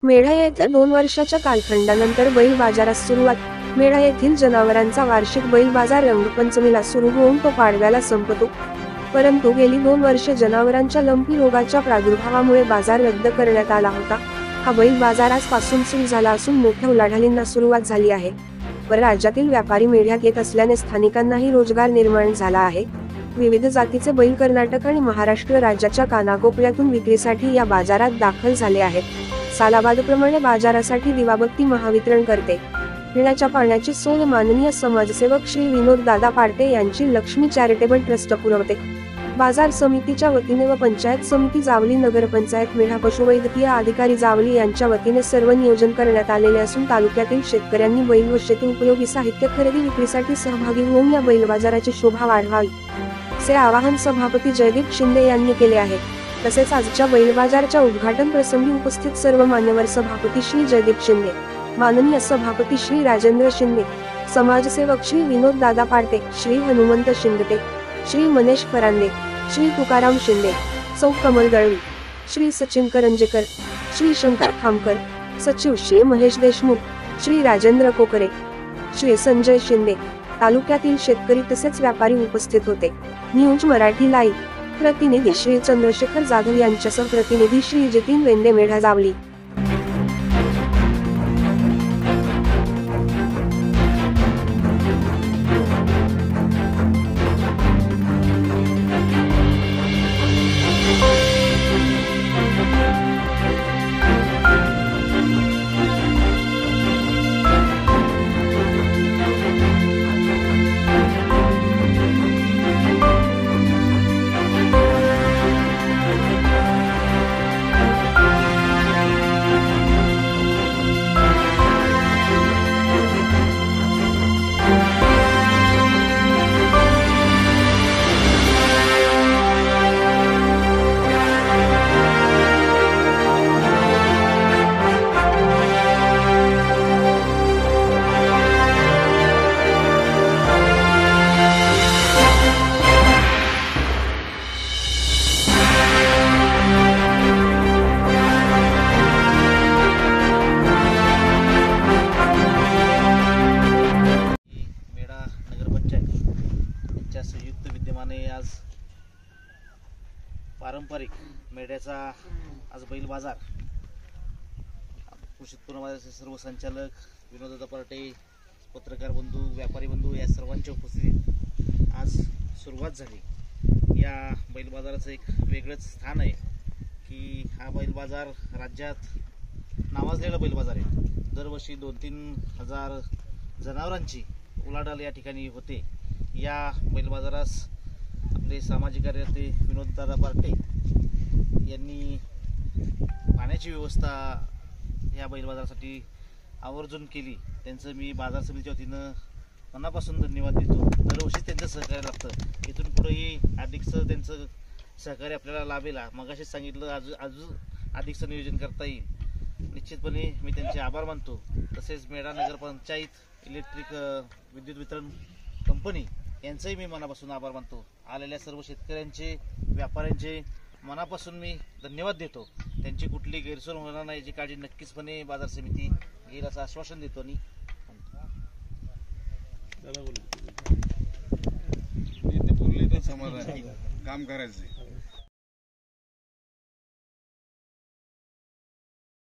मेढा येथे 2 वर्षाच्या कालखंडानंतर बैल बाजारास सुरुवात। मेढा येथील जनावरांचा वार्षिक बैल बाजार रंगपंचमीला सुरू होऊन तो पाडव्याला संपतो, परंतु गेली 2 वर्षे जनावरांच्या लंपी रोगाच्या प्रादुर्भावामुळे बाजार रद्द करण्यात आला होता। हा बैल बाजार आजपासून सुरू झाला असून मोठ्या उलाढालींना सुरुवात झाली आहे। परराज्यातील व्यापारी मेढ्यात येत असल्याने स्थानिकांनाही रोजगार निर्माण झाला आहे। विविध जातीचे बैल कर्नाटक आणि महाराष्ट्र राज्याच्या कानाकोपऱ्यातून विक्रीसाठी या बाजारात दाखल झाले आहेत। सालाबादप्रमाणे बाजारासाठी दिवाबत्ती महावितरण करते। पिण्याच्या पाण्याची सोय माननीय समाजसेवक श्री विनोद दादा पार्टे यांची लक्ष्मी चॅरिटेबल ट्रस्ट पुरवते। बाजार समितीच्या वतीने व पंचायत समिती जावली, नगरपंचायत मेढा, पशुवैद्यकीय अधिकारी जावली यांच्या वतीने सर्व नियोजन करण्यात आलेले असून तालुक्यातील शेतकऱ्यांनी बैल व शेती उपयोगी साहित्य खरेदी विक्रीसाठी सहभागी होऊन या बैल बाजाराची शोभा वाढवावी असे आवाहन सभापती जयदीप शिंदे यांनी केले आहे। तसेच आजच्या बैल बाजारच्या उद्घाटन प्रसंगी उपस्थित सर्व मान्यवर सभापती श्री जयदीप शिंदे, माननीय सभापती श्री राजेंद्र शिंदे, समाजसेवक श्री विनोद दादा पार्टे, श्री हनुमंत शिंदे, श्री मनेश फरांदे, श्री तुकाराम शिंदे, सौ कमल दळवी, श्री सचिन करंजेकर, श्री शंकर खामकर, सचिव श्री महेश देशमुख, श्री राजेंद्र कोकरे, श्री संजय शिंदे, तालुक्यातील शेतकरी तसेच व्यापारी उपस्थित होते। न्यूज मराठी लाईव्ह प्रतिनिधी श्री चंद्रशेखर जाधव यांच्यासह प्रतिनिधी श्री जितीन वेंदे, मेढा जावली। संयुक्त विद्यमाने आज पारंपरिक मेढ्याचा आज बैल बाजार कृषी उत्पन्न बाजाराचे सर्व संचालक विनोद दादा पार्टे, पत्रकार बंधू, व्यापारी बंधू या सर्वांच्या उपस्थितीत आज सुरुवात झाली। या बैल बाजाराचं एक वेगळंच स्थान आहे की हा बैल बाजार राज्यात नावाजलेला बैल बाजार आहे। दरवर्षी 2-3 हजार जनावरांची उलाढाल या ठिकाणी होते। या बैल बाजारास आपले सामाजिक कार्यकर्ते विनोद दादा पार्टे यांनी पाण्याची व्यवस्था या बैल बाजारासाठी आवर्जून केली। त्यांचं मी बाजार समितीच्या वतीनं मनापासून धन्यवाद देतो। दरवर्षी त्यांचं सहकार्य लागतं, इथून पुढेही अधिकचं त्यांचं सहकार्य आपल्याला लाभेल। मगाशीच सांगितलं, अजून अधिकचं नियोजन करता येईल। निश्चितपणे मी त्यांचे आभार मानतो। तसेच मेढा नगरपंचायत इलेक्ट्रिक विद्युत वितरण कंपनी यांचंही मी मनापासून आभार मानतो। आलेल्या सर्व शेतकऱ्यांचे, व्यापाऱ्यांचे मनापासून मी धन्यवाद देतो। त्यांची कुठली गैरसोय होणार नाही याची काळजी नक्कीचपणे बाजार समिती घेईल असं आश्वासन देतो। आणि समाधान काम करायचं।